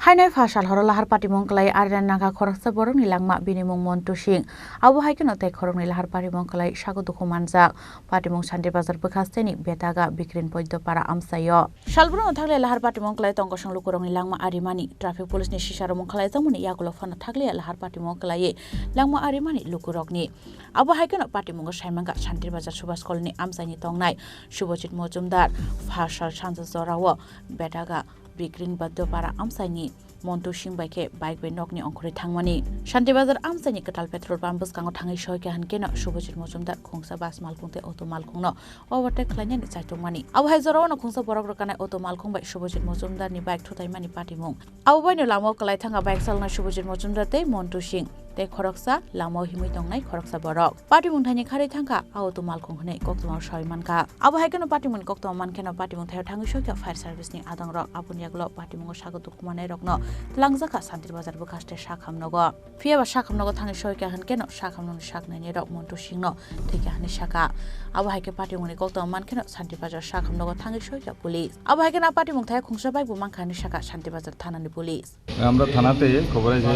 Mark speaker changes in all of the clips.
Speaker 1: Hainohai Phasal Horo Lahar Patimungo Kwlaiwi Arinani Nangkha Khoroksa Borok ni Langma Binimung Montu Sing Abo Haikeno tei Khorang ni Lahar Patimungo Kwlaiwi Sago Duku Manjak Patimung Shanti Bazar Bwkhasteni Betaga Bikrin Poidopara Amsayo Salbro Thagle Lahar Patimungo Kwlaiwi Tongkosang Lukurong ni Langma Arinani Traffic Police ni Sisaromung Khalaijamuni Yagulo Phano Thagle Lahar Patimungo Kwlaiwi Langma Arinani Lukurokni Abo Haikeno Patimungo Saimanga Shanti Bazar Subhas Colony Amsaini Tongnai Subhajit Mojumdar Phasal Sanjak Jorao Betaga Bikrin Poidopara Amsaini Montu Sing baike bike benokni ongkhori thangmani Shanti Bazar Amsaini Katal petrol pump buskango thangai soike hankeno Subhajit Mojumdar khongsa bas malkhungte auto malkhungno overtake khlainani chaitongmani abo haijaro no khongsa borok rokane auto malkhung bai Subhajit Mojumdar ni bike thutaimani Patimung abo baino lamo kalai thanga bike salna Subhajit Mojumdar tei Montu Sing tei Khoroksa lamo himui tongnai Khoroksa Borok Patimung thani khari thangka auto malkhung hne koktoma soi manka abo haikeno Patimung koktoma mankeno Patimung thayo thangai soike fire service ni adang rok abuni aglo Patimungo sago dukumanai rokno Langjaka Shanti Bazar Bwkhaste sakhamnogo Phiaba sakhamnogo thangai soike hankeno sakhamnoni saknaini rok Montu Singno theke hani saka abo haike Patimungni koktoma mankeno Shanti Bazar sakhamnogo thangai soike police abo haikeno Patimung thayo khungsa bai bumangkhani saka Shanti Bazar thanani police
Speaker 2: আমরা থানাতে খবর আছে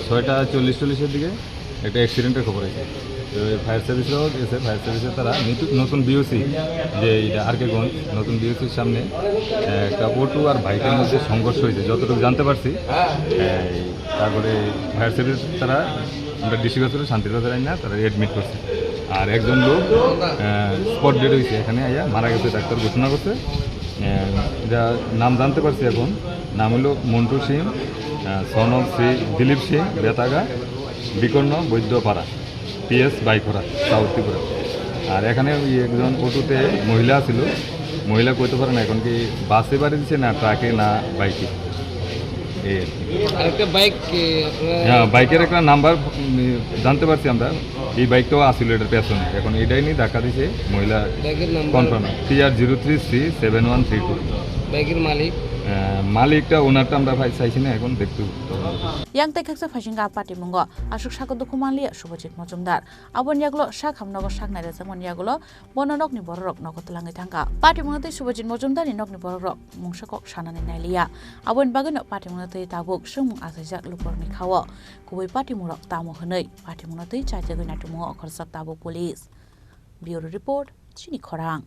Speaker 2: প্রায় 6:40-40 এর দিকে একটা অ্যাক্সিডেন্টের খবর আছে তো ফায়ার সার্ভিসও এসে ফায়ার সার্ভিসে তারা নতুন বিওসি যে এটা আরকেগঞ্জ নতুন বিওসির সামনে একটা অটো আর বাইকের মধ্যে সংঘর্ষ হয়েছে যতটুকু জানতে পারছি তারপরে ফায়ার সার্ভিস তারা আমরা ডিস্ট্রিক্ট হসপিটাল শান্তিবাজার আইনা তারা অ্যাডমিট করছে আর একজন লোক স্পট ডেড হয়েছে এখানে আইয়া মারা গেছে ডাক্তার ঘোষণা করছে যা নাম জানতে পারছি এখন নাম হলো Montu Singh son of Shri Dilip Singh Betaga Bikarna Baidyapara PS Baikhora south Tripura আর এখানে একজন অটোতে মহিলা ছিল মহিলা কইতে পারে না এখন কি বাসে বাড়ি দিচ্ছে না ট্রাকে না বাইকে
Speaker 3: আরেকটা বাইক
Speaker 2: হ্যাঁ বাইকের একটা নাম্বার জানতে পারছি আমরা এই বাইকটাও আসছিল এটার পেছনে এখন এটাই নিয়ে ধাক্কা দিয়েছে মহিলা কনফার্ম TR03C7132
Speaker 3: বাইকের
Speaker 2: মালিকটা ওনারটা আমরা চাইছি না এখন দেখতে
Speaker 1: yang tei khaksa phasingga Patimungo asuk sago dokumanli Subhajit Mojumdar abon yaglo sakhamnogo saknai rejamon yaglo bononokni borok nokotlangai thangka Patimungo tei Subhajit Mojumdar ni nokni borok mungsakok sanani nailiya abon bagano Patimungo tei tabuk sungmung asaijak lukorni khawo kubui Patimurok tamo hwnei Patimungo tei chaijagoi natumungo khorsak tabuk police Bureau Report Chini Khorang